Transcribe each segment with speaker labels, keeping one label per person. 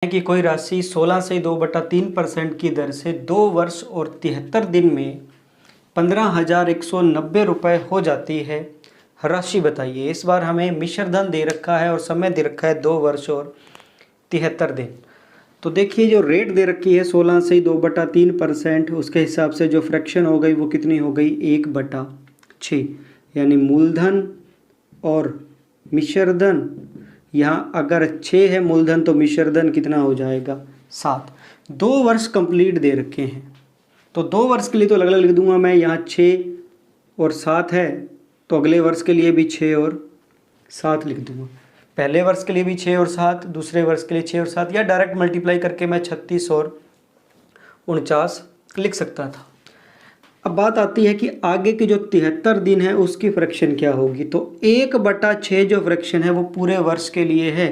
Speaker 1: है कि कोई राशि 16 से 2/3% की दर से 2 वर्ष और 73 दिन में 15,190 रुपये हो जाती है। राशि बताइए। इस बार हमें मिश्र धन दे रखा है और समय दे रखा है 2 वर्ष और 73 दिन। तो देखिए जो रेट दे रखी है 16 से 2/3%, उसके हिसाब से जो फ्रैक्शन हो गई वो कितनी हो गई 1/6, यानी मूलधन और मिश्रधन। यहाँ अगर 6 है मूलधन तो मिश्रधन कितना हो जाएगा 7। 2 वर्ष कंप्लीट दे रखे हैं तो 2 वर्ष के लिए तो अलग अलग लिख दूंगा मैं। यहाँ 6 और 7 है तो अगले वर्ष के लिए भी 6 और 7 लिख दूंगा। पहले वर्ष के लिए भी 6 और 7, दूसरे वर्ष के लिए 6 और 7, या डायरेक्ट मल्टीप्लाई करके मैं 36 और 49 लिख सकता था। अब बात आती है कि आगे के जो 73 दिन है उसकी फ्रैक्शन क्या होगी। तो 1/6 जो फ्रैक्शन है वो पूरे वर्ष के लिए है।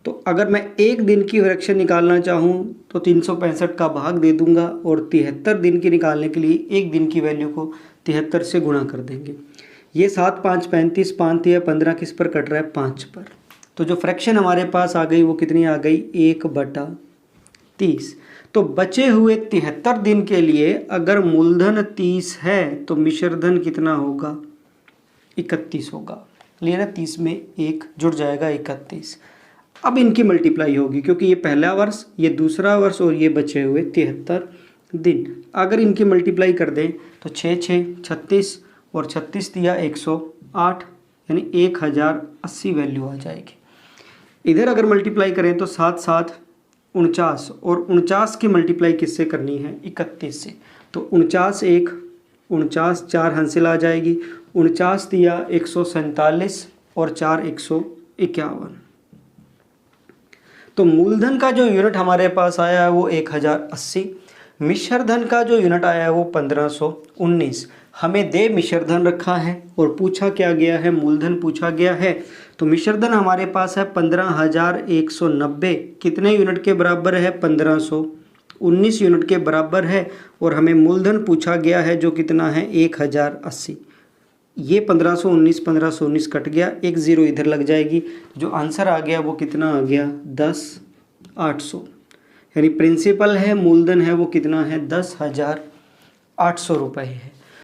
Speaker 1: तो अगर मैं एक दिन की फ्रैक्शन निकालना चाहूँ तो 365 का भाग दे दूंगा और 73 दिन की निकालने के लिए एक दिन की वैल्यू को 73 से गुणा कर देंगे। ये 7 5 35, 5 या 15 किस पर कट रहा है 5 पर। तो जो फ्रैक्शन हमारे पास आ गई वो कितनी आ गई 1/30। तो बचे हुए 73 दिन के लिए अगर मूलधन 30 है तो मिश्रधन कितना होगा 31 होगा। क्लियर है, 30 में 1 जुड़ जाएगा 31। अब इनकी मल्टीप्लाई होगी क्योंकि ये पहला वर्ष, ये दूसरा वर्ष और ये बचे हुए 73 दिन। अगर इनकी मल्टीप्लाई कर दें तो 6 6 36 और 36 दिया 108, यानी 1080 वैल्यू आ जाएगी। इधर अगर मल्टीप्लाई करें तो 7 7 49 और 49 की मल्टीप्लाई किससे करनी है 31 से। तो 49 1 49, 4 हासिल आ जाएगी। 49 दिया 147 और 4 151। तो मूलधन का जो यूनिट हमारे पास आया है वो 1080। मिश्रधन का जो यूनिट आया है वो 1519। हमें दे मिश्रधन रखा है और पूछा क्या गया है मूलधन पूछा गया है। तो मिश्रधन हमारे पास है 15,190। कितने यूनिट के बराबर है 1519 यूनिट के बराबर है। और हमें मूलधन पूछा गया है जो कितना है 1080। ये 1519 कट गया, एक ज़ीरो इधर लग जाएगी। जो आंसर आ गया वो कितना आ गया 10,800। यानी प्रिंसिपल है मूलधन है वो कितना है 10,800 रुपये है।